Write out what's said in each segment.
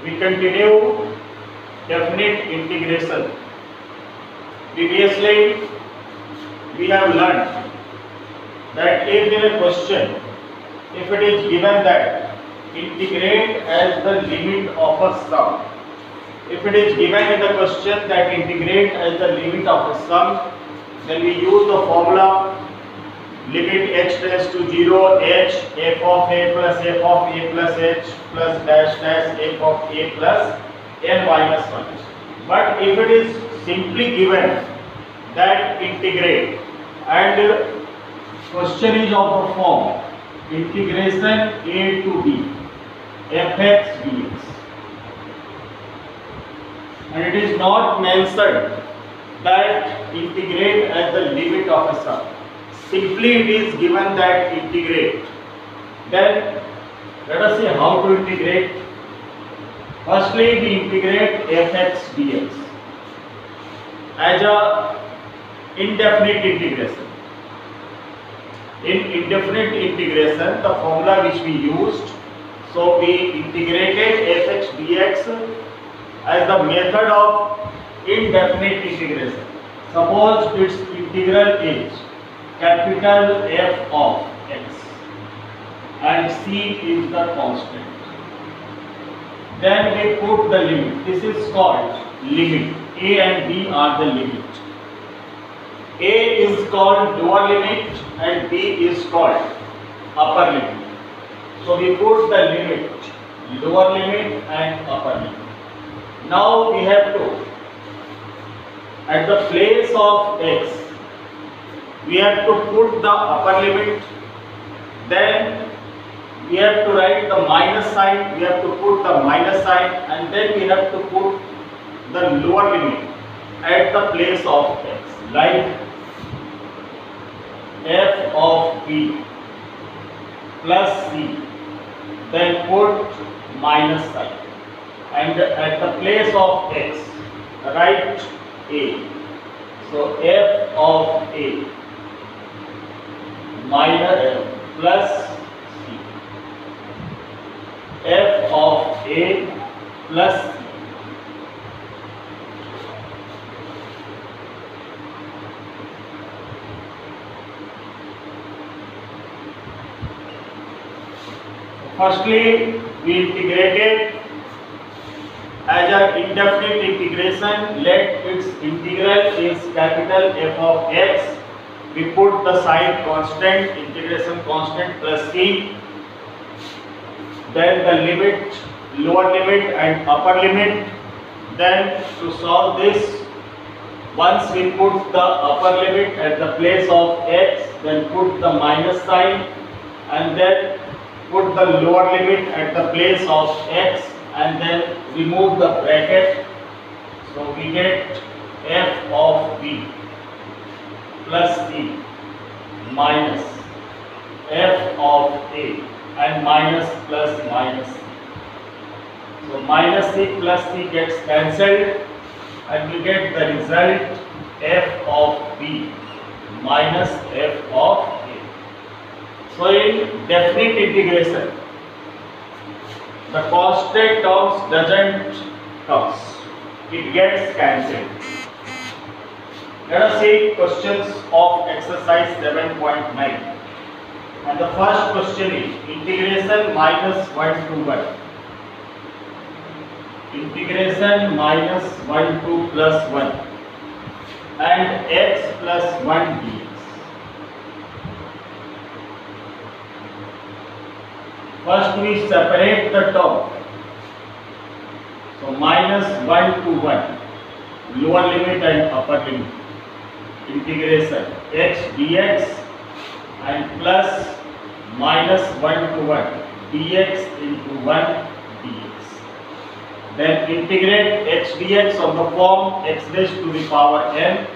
We continue definite integration. Previously, we have learned that if in a question, if it is given that integrate as the limit of a sum, if it is given in the question that integrate as the limit of a sum, then we use the formula limit h tends to 0 h f of a plus f of a plus h plus dash dash f of a plus n minus 1. But if it is simply given that integrate and question is of the form integration a to b fx dx, and it is not mentioned that integrate as the limit of a sum, simply it is given that integrate, then let us see how to integrate. Firstly, we integrate fx dx as a indefinite integration. In indefinite integration, the formula which we used, so we integrated fx dx as the method of indefinite integration. Suppose its integral is capital F of x and c is the constant. Then we put the limit. This is called limit. A and b are the limit. A is called lower limit and b is called upper limit. So we put the limit, lower limit and upper limit. Now we have to, at the place of x, we have to put the upper limit, then we have to write the minus sign, we have to put the minus sign, and then we have to put the lower limit at the place of x, like f of b plus c, then put minus sign, and at the place of x write a. So f of a minus plus c, f of a plus c. Firstly, we integrated as an indefinite integration. Let its integral is capital F of x. We put the sign constant, integration constant plus c. Then the limit, lower limit and upper limit. Then to solve this, once we put the upper limit at the place of x, then put the minus sign, and then put the lower limit at the place of x, and then remove the bracket. So we get f of b plus c minus f of a, and minus plus minus c. So minus c plus c gets cancelled and we get the result f of b minus f of a. So in definite integration, the constant terms doesn't come, it gets cancelled. Let us see questions of exercise 7.9. And the first question is integration minus 1 to 1. Integration minus 1 to plus 1 and x plus 1 dx. First we separate the term. So minus 1 to 1, lower limit and upper limit. Integration x dx and plus minus 1 to 1 dx into 1 dx. Then integrate x dx on the form x raised to the power n.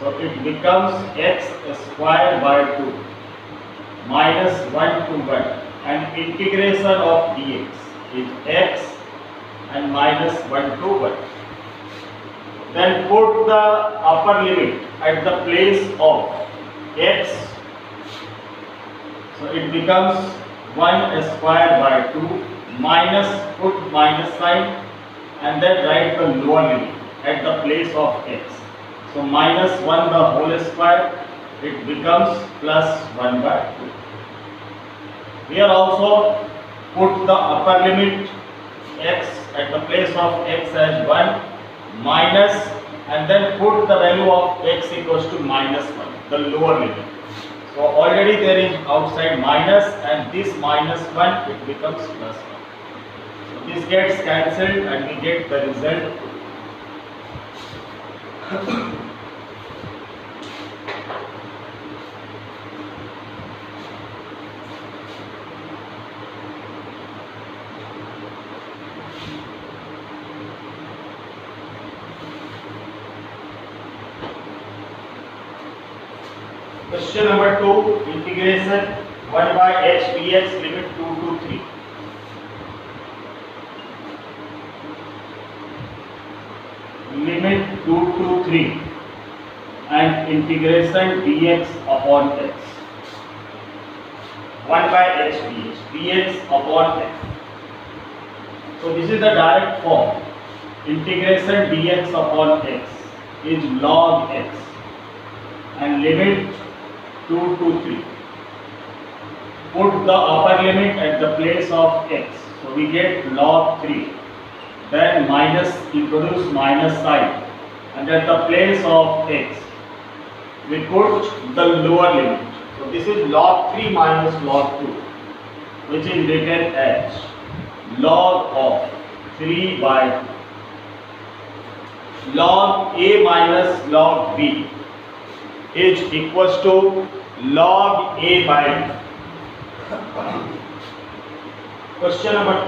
So it becomes x square by 2 minus 1 to 1, and integration of dx is x and minus 1 to 1. Then put the upper limit at the place of x. So it becomes 1 square by 2 minus, put minus sign, and then write the lower limit at the place of x. So minus 1 the whole square, it becomes plus 1 by 2. Here also put the upper limit x at the place of x as 1 minus, and then put the value of x equals to minus 1, the lower limit. So already there is outside minus, and this minus 1 it becomes plus 1. So this gets cancelled and we get the result. Question number 2, integration 1 by h dx limit 2 to 3. Limit 2 to 3 and integration dx upon x. 1 by h dx upon x. So this is the direct form. Integration dx upon x is log x and limit 2 to 3. Put the upper limit at the place of x. So we get log 3. Then minus, introduce minus sign. And at the place of x, we put the lower limit. So this is log 3 minus log 2, which is written as log of 3 by 2. Log a minus log b is equals to log a by b. Question number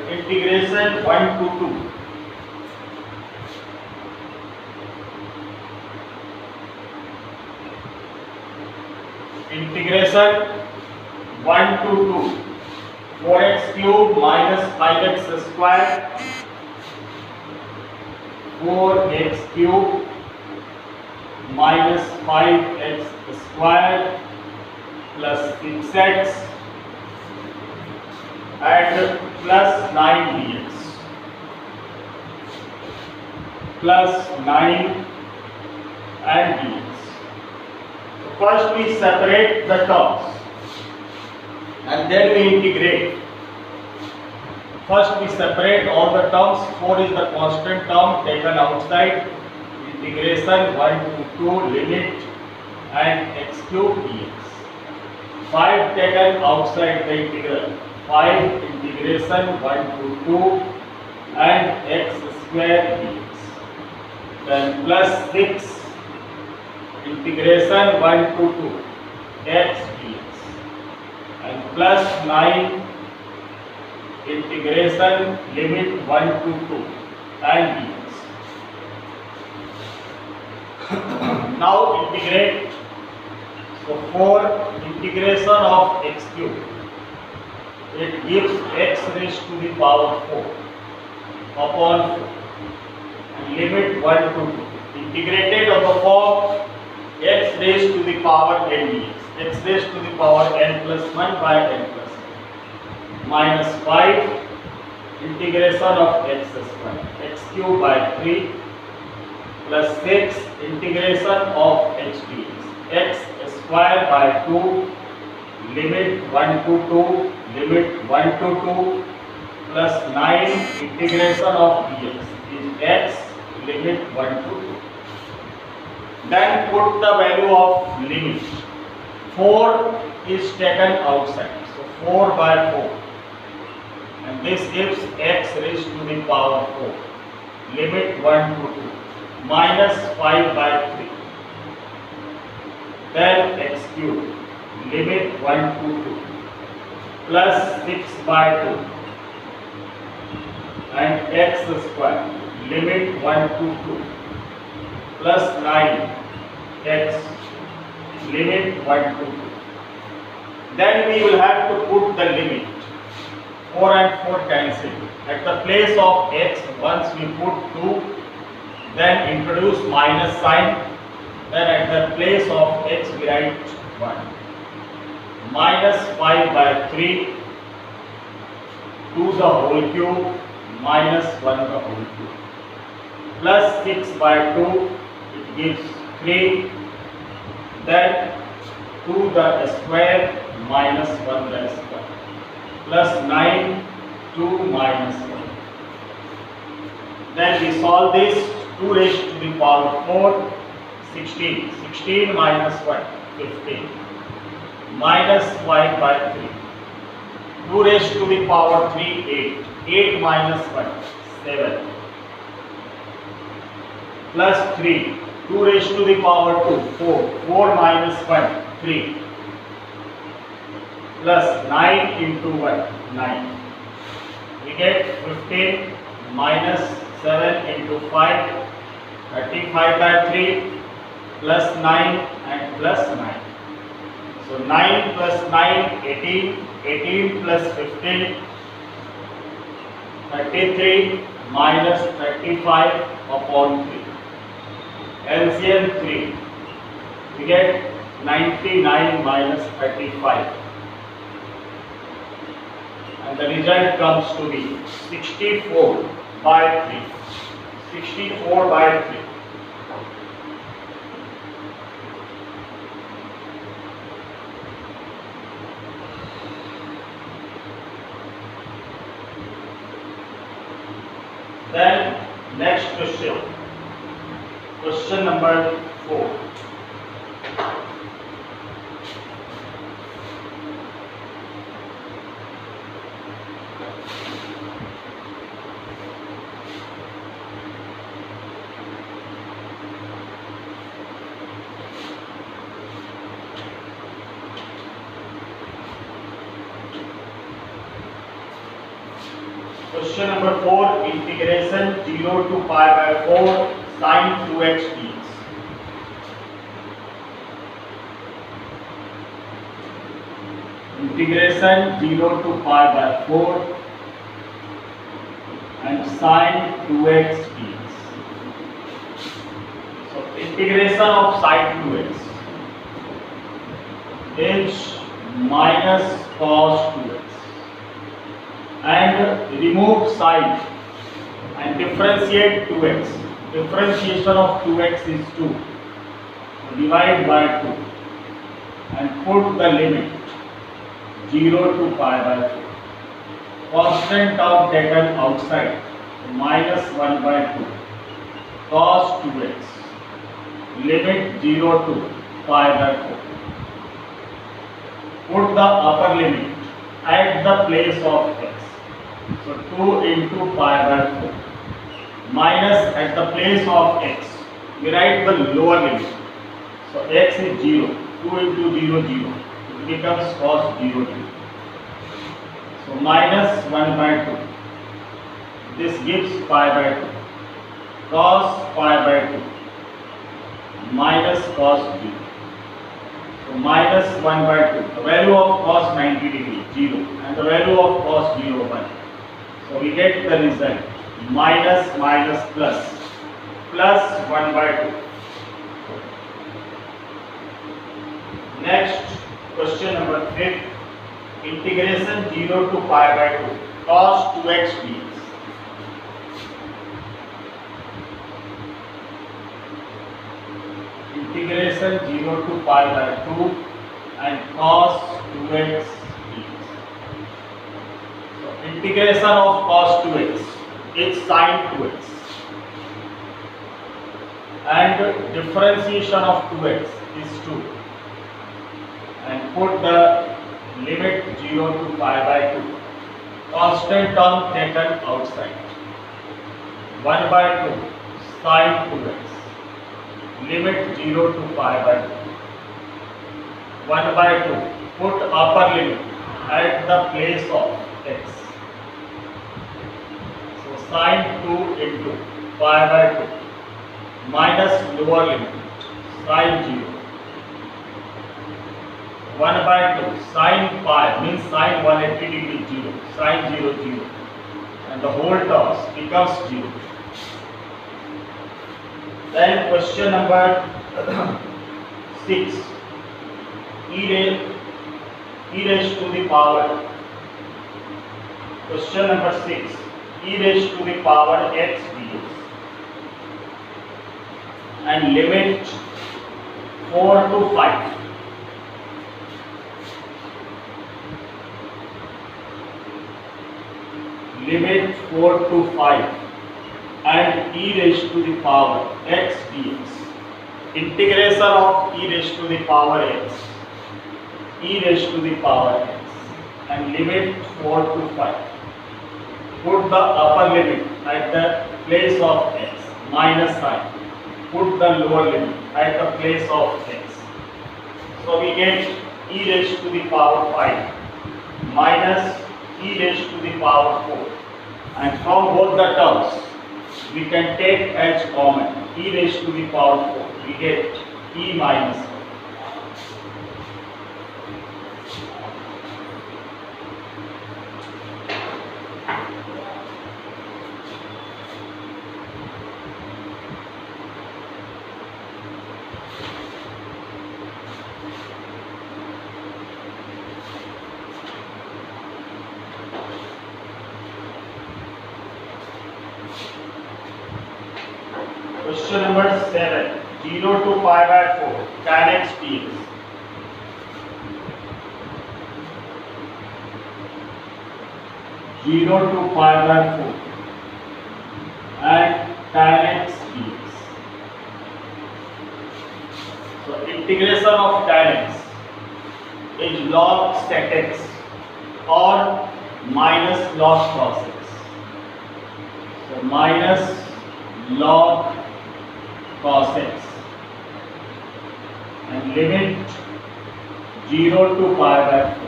3, integration 1 to 2. Integration 1 to 2. 4x cube minus 5x square. 4x cube minus 5x square plus 6x and plus 9 dx plus 9 and dx. So first we separate the terms and then we integrate. First we separate all the terms. 4 is the constant term taken outside. Integration 1 to 2 limit and x cube dx. 5 taken outside the integral. 5 integration 1 to 2 and x square dx. Then plus 6 integration 1 to 2 x dx. And plus 9 integration limit 1 to 2 and dx. Now integrate. So 4 integration of x cube, it gives x raised to the power 4 upon 4 and limit 1 to 2. Integrated of the form x raised to the power n dx. X raised to the power n plus 1 by n plus 1 minus 5 integration of x square, x cube by 3 plus 6 integration of h dx. X square by 2 limit 1 to 2 limit 1 to 2 plus 9 integration of dx is x limit 1 to 2. Then put the value of limit. 4 is taken outside. So 4 by 4. And this gives x raised to the power 4. Limit 1 to 2. Minus 5 by 3. Then x cube. Limit 1 to 2. Plus 6 by 2. And x square. Limit 1 to 2. Plus 9 x limit 1 to 2. Then we will have to put the limit. 4 and 4 cancel. At the place of x, once we put 2, then introduce minus sign. Then at the place of x we write 1. Minus 5 by 3 2 the whole cube minus 1 the whole cube plus 6 by 2 it gives 3, then 2 the square minus 1 the square plus 9 2 minus 1. Then we solve this. 2 raised to the power 4 16, 16 minus 1 15 minus 5 by 3, 2 raised to the power 3 8, 8 minus 1 7 plus 3, 2 raised to the power 2 4, 4 minus 1 3 plus 9 into 1 9. We get 15 minus 7 into 5 35 by 3 plus 9 and plus 9. So 9 plus 9 18, 18 plus 15 33 minus 35 upon 3. LCM 3. We get 99 minus 35. And the result comes to be 64 by 3. 64 by 3. Then next question. Question number 4. Question number 4, integration 0 to pi by 4 sin 2x dx. Integration 0 to pi by 4 and sin 2x dx. So integration of sin 2x is minus cos 2x. And remove sine and differentiate 2x. Differentiation of 2x is 2. Divide by 2 and put the limit 0 to pi by 4. Constant term taken outside minus 1 by 2 cos 2x. Limit 0 to pi by 4. Put the upper limit at the place of x. So 2 into pi by 4 minus at the place of x. We write the lower limit. So x is 0. 2 into 0 0. It becomes cos 0 0. So minus 1 by 2. This gives pi by 2. Cos pi by 2 minus cos 0. So minus 1 by 2. The value of cos 90 degree 0 and the value of cos 0 1. So we get the result minus minus plus 1 by 2. Next question number 5. Integration 0 to pi by 2 cos 2x dx. Integration 0 to pi by 2 and cos 2x. Integration of cos 2x is sin 2x and differentiation of 2x is 2 and put the limit 0 to pi by 2. Constant term taken outside 1 by 2 sin 2x. Limit 0 to pi by 2. 1 by 2. Put upper limit at the place of x. Sin 2 into pi by 2 minus lower limit sin 0. 1 by 2 sin pi means sin 180 degree 0. Sin 0 0. And the whole term becomes 0. Then question number 6. E raised to the power Question number 6. E raised to the power x dx and limit 4 to 5. Limit 4 to 5 and e raised to the power x dx. Integration of e raised to the power x. E raised to the power x and limit 4 to 5. Put the upper limit at the place of x minus sign. Put the lower limit at the place of x. So we get e raised to the power 5 minus e raised to the power 4. And from both the terms we can take as common e raised to the power 4. We get e minus 4. Question number 7. 0 to pi by 4 tan x dx. Zero to pi by 4 and tan x dx. So integration of tan x is log sec x or minus log cos x. So minus log cos x and limit 0 to pi by 4.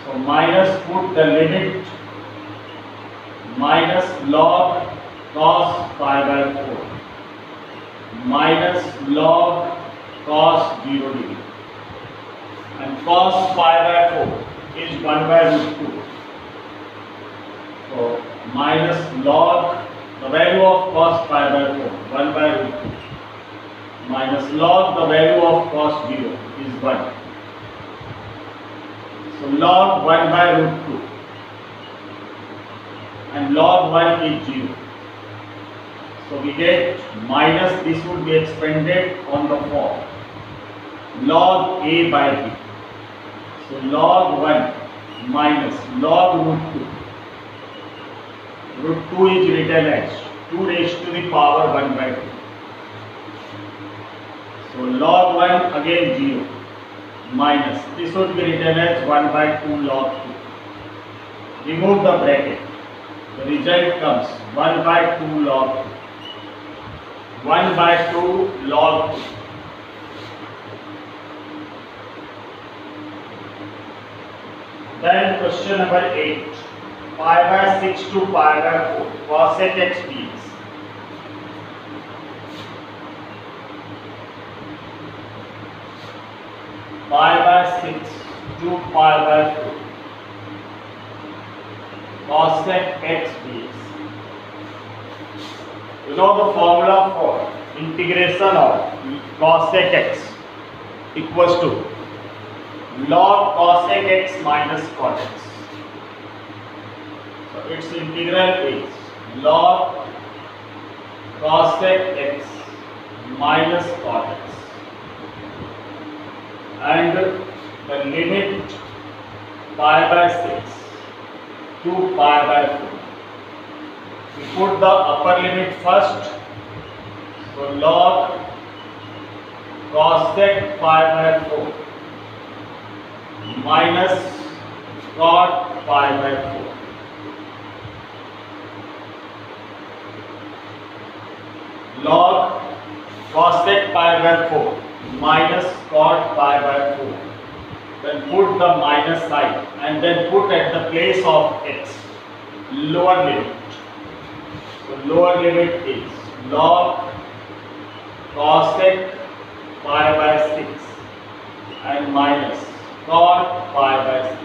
So minus, put the limit minus log cos pi by 4 minus log cos 0 degree, and cos pi by 4 is 1 by root 2. So minus log the value of cos pi by 4, 1 by root 2, minus log the value of cos 0 is 1. So log 1 by root 2 and log 1 is 0. So we get minus, this would be expanded on the form log a by b. So log 1 minus log root 2. Root 2 is written as 2 raised to the power 1 by 2. So log 1 again 0 minus, this would be written as 1 by 2 log 2. Remove the bracket. The result comes 1 by 2 log 2. 1 by 2 log 2. Then question number 8. Pi by 6 to pi by 4 cosec x dx. Pi by 6 to pi by 4 cosec x dx. You know the formula for integration of cosec x equals to log cosec x minus cot x. So its integral is log cosec x minus cot x, and the limit pi by 6 to pi by 4. We put the upper limit first. So log cosec pi by 4 minus cot pi by 4. Log cosec pi by 4 minus cot pi by 4. Then put the minus sign and then put at the place of x lower limit. So lower limit is log cosec pi by 6 and minus cot pi by 6.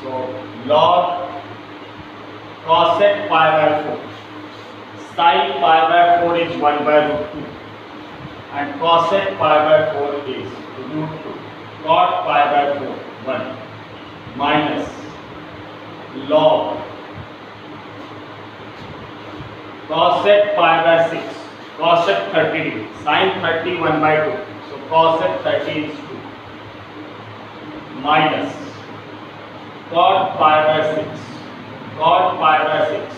So log cosec pi by 4. Sin pi by 4 is 1 by root 2 and cosec pi by 4 is root 2. Cot pi by 4 1. minus log cosec pi by 6, cosec 30 degree, sin 30 1 by 2. So cosec 30 is 2 minus cot pi by 6, cot pi by 6,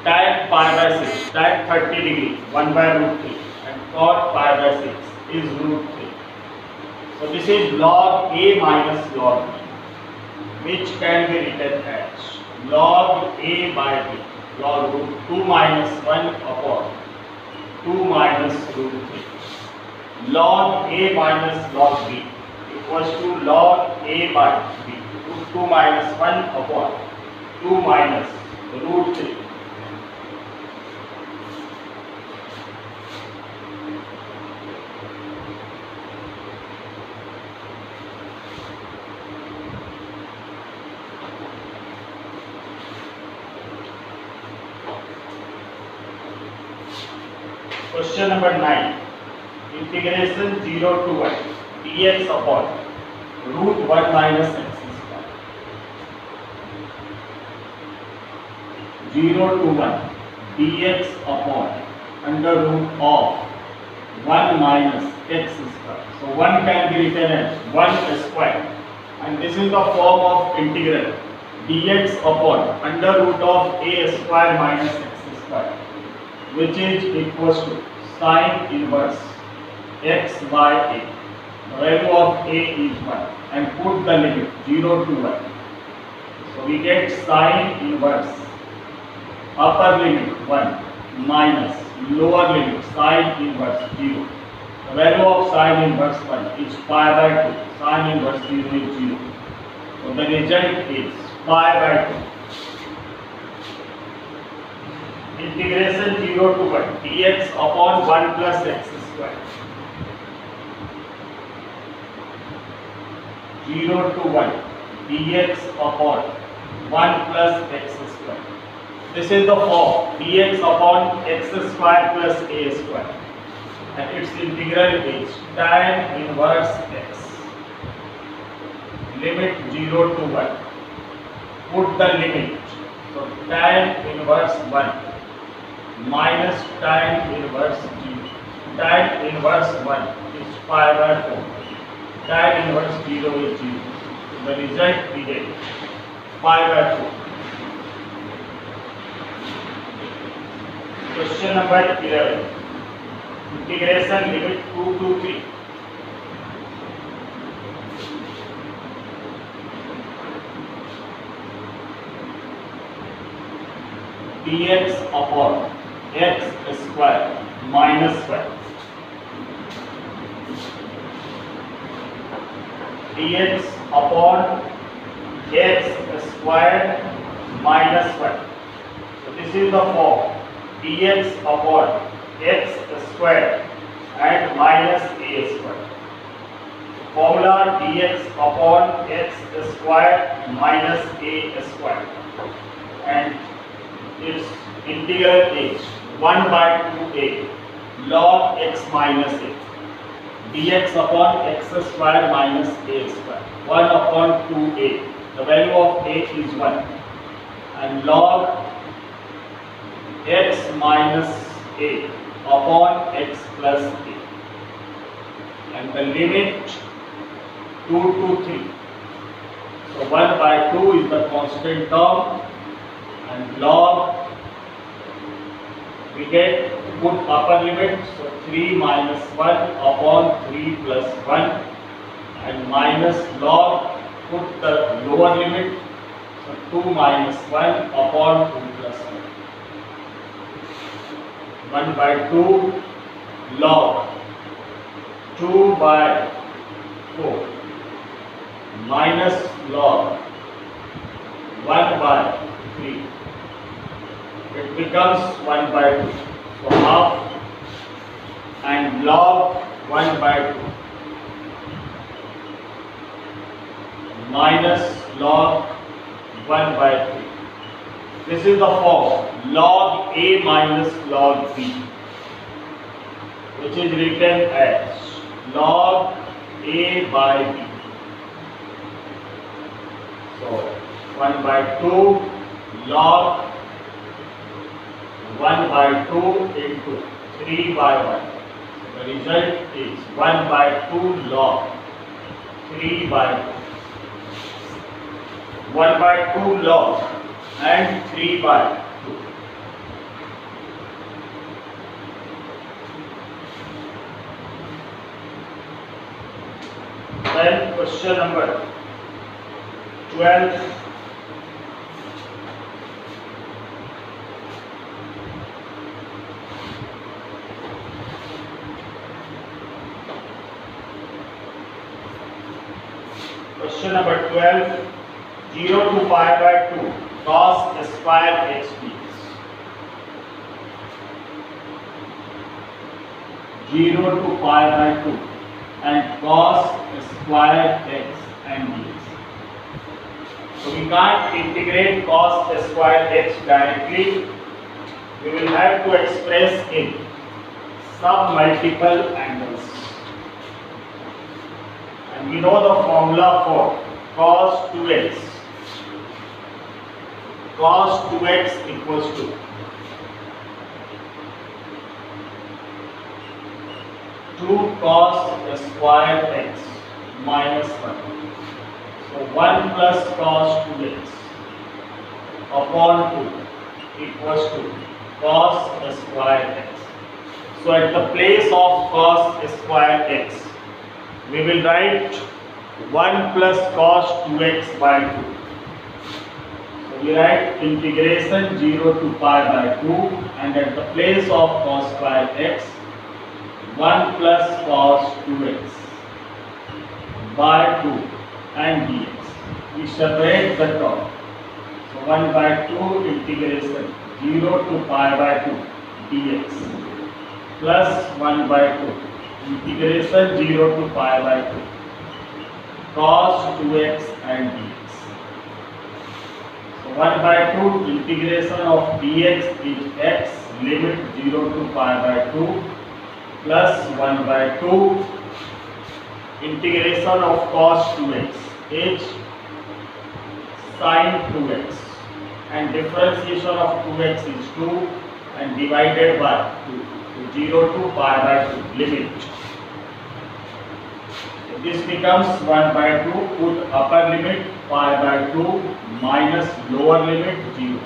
tan pi by 6, tan 30 degree 1 by root 3, and cot pi by 6 is root 3. So this is log A minus log B, which can be written as log A by B, log root 2 minus 1 upon 2 minus root 3. Log A minus log B equals to log A by B, root 2 minus 1 upon 2 minus root 3. Question number 9. Integration 0 to 1 dx upon root 1 minus x square. 0 to 1 dx upon under root of 1 minus x square. So 1 can be written as 1 square, and this is the form of integral dx upon under root of a square minus x square, which is equals to sine inverse x by a. The value of a is 1, and put the limit 0 to 1. So we get sine inverse upper limit 1 minus lower limit sine inverse 0. The value of sine inverse 1 is pi by 2. Sine inverse 0 is 0. So the result is pi by 2. Integration 0 to 1 dx upon 1 plus x square. 0 to 1 dx upon 1 plus x square. This is the form dx upon x square plus a square, and its integral is tan inverse x. Limit 0 to 1. Put the limit. So tan inverse 1 minus tan inverse 0. Tan inverse 1 is pi by 4. Tan inverse 0 is 0. The result we get pi by 4. Question number 11. Integration limit 2 to 3. Dx upon x square minus 1. Dx upon x square minus 1. So this is the form dx upon x square and minus a square. Formula dx upon x square minus a square, and its integral is 1 by 2a log x minus a. Dx upon x square minus a square. 1 upon 2a. The value of a is 1. And log x minus a upon x plus a. And the limit 2 to 3. So 1 by 2 is the constant term, and log we get put upper limit, so 3 minus 1 upon 3 plus 1, and minus log put the lower limit, so 2 minus 1 upon 2 plus 1. 1 by 2 log 2 by 4 minus log 1 by 3. It becomes 1 by 2. So half, and log 1 by 2 minus log 1 by 3. This is the form log A minus log B, which is written as log A by B. So 1 by 2 log 1 by 2 into 3 by 1. So the result is 1 by 2 log 3 by 2. 1 by 2 log and 3 by 2. Then question number 12. Question number 12. 0 to pi by 2 cos square x dx. 0 to pi by 2 and cos square x and dx. So we can't integrate cos square x directly. We will have to express in submultiple angles. And we know the formula for cos 2x. Cos 2x equals to 2 cos square x minus 1. So 1 plus cos 2x upon 2 equals to cos square x. So at the place of cos square x, we will write 1 plus cos 2x by 2. So we write integration 0 to pi by 2, and at the place of cos square x, 1 plus cos 2x by 2 and dx. We separate the term. So 1 by 2 integration 0 to pi by 2 dx plus 1 by 2 integration 0 to pi by 2 cos 2x and dx. So 1 by 2 integration of dx is x limit 0 to pi by 2 plus 1 by 2 integration of cos 2x is sin 2x, and differentiation of 2x is 2 and divided by 2. So 0 to pi by 2 limit. This becomes 1 by 2, put upper limit pi by 2 minus lower limit 0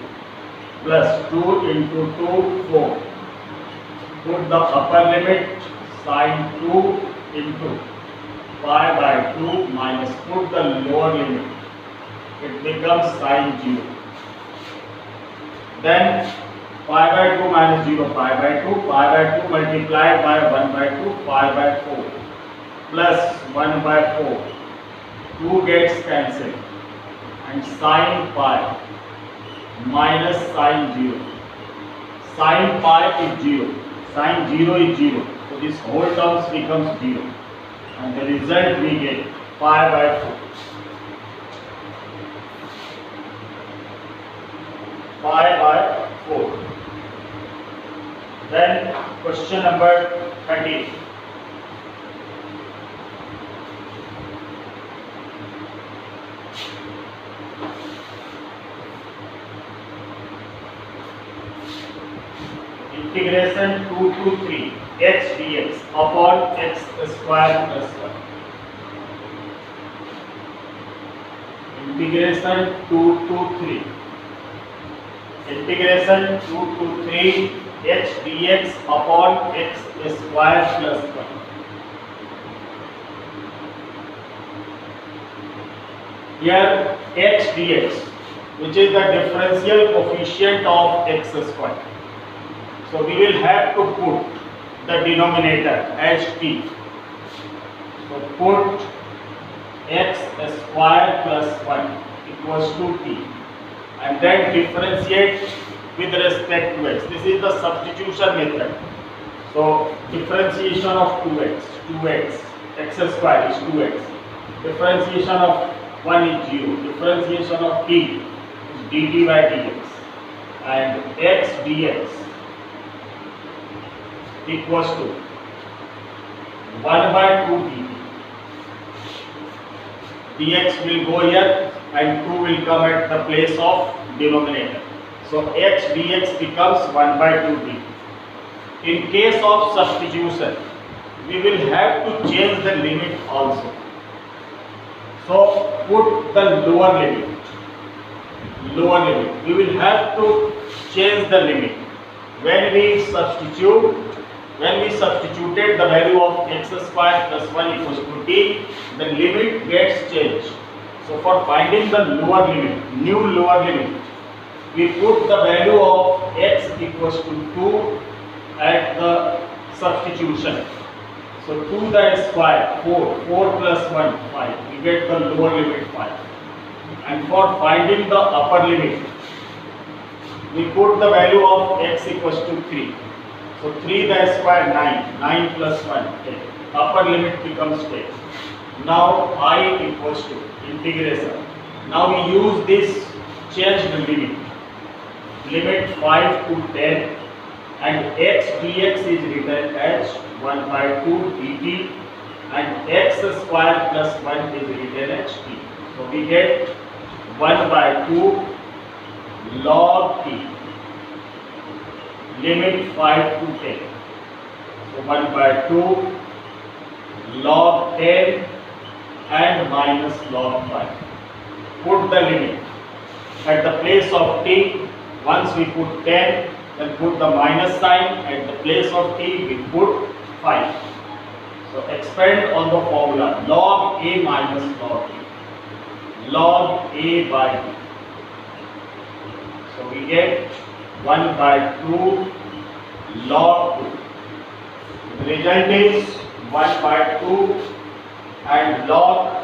plus 2 into 2 4. Put the upper limit sin 2 into pi by 2 minus put the lower limit. It becomes sin 0. Then pi by 2 minus 0 pi by 2, pi by 2 multiplied by 1 by 2 pi by 4. Plus 1 by 4, 2 gets cancelled, and sin pi minus sin 0. Sin pi is 0, sin 0 is 0, so this whole term becomes 0, and the result we get pi by 4. Pi by 4. Then question number 13. Integration 2 to 3 x dx upon x square plus 1. Integration 2 to 3. Integration 2 to 3 x dx upon x square plus 1. Here x dx, which is the differential coefficient of x square. So we will have to put the denominator as t. So put x square plus 1 equals to t, and then differentiate with respect to x. This is the substitution method. So differentiation of 2x, x square is 2x. Differentiation of 1 is 0. Differentiation of t is dt by dx, and x dx equals to 1 by 2 dt. dx will go here and 2 will come at the place of denominator. So h dx becomes 1 by 2d. In case of substitution, we will have to change the limit also. So put the lower limit. We will have to change the limit. When we substituted the value of x square plus 1 equals to t, the limit gets changed. So for finding the lower limit, new lower limit, we put the value of x equals to 2 at the substitution. So 2 the square, 4 plus 1, 5. We get the lower limit 5. And for finding the upper limit, we put the value of x equals to 3. So 3 the square, 9. 9 plus 1, 10. Upper limit becomes 10. Now I equals to integration. Now we use this change the limit. Limit 5 to 10. And x dx is written as 1 by 2 dt, and x square plus 1 is written as t. So we get 1 by 2 log t, limit 5 to 10. So 1 by 2 log 10 and minus log 5. Put the limit at the place of t. Once we put 10, then put the minus sign. At the place of t, we put 5. So expand on the formula log a minus log b. Log a by b. So we get 1 by 2 log 2. The result is 1 by 2 and log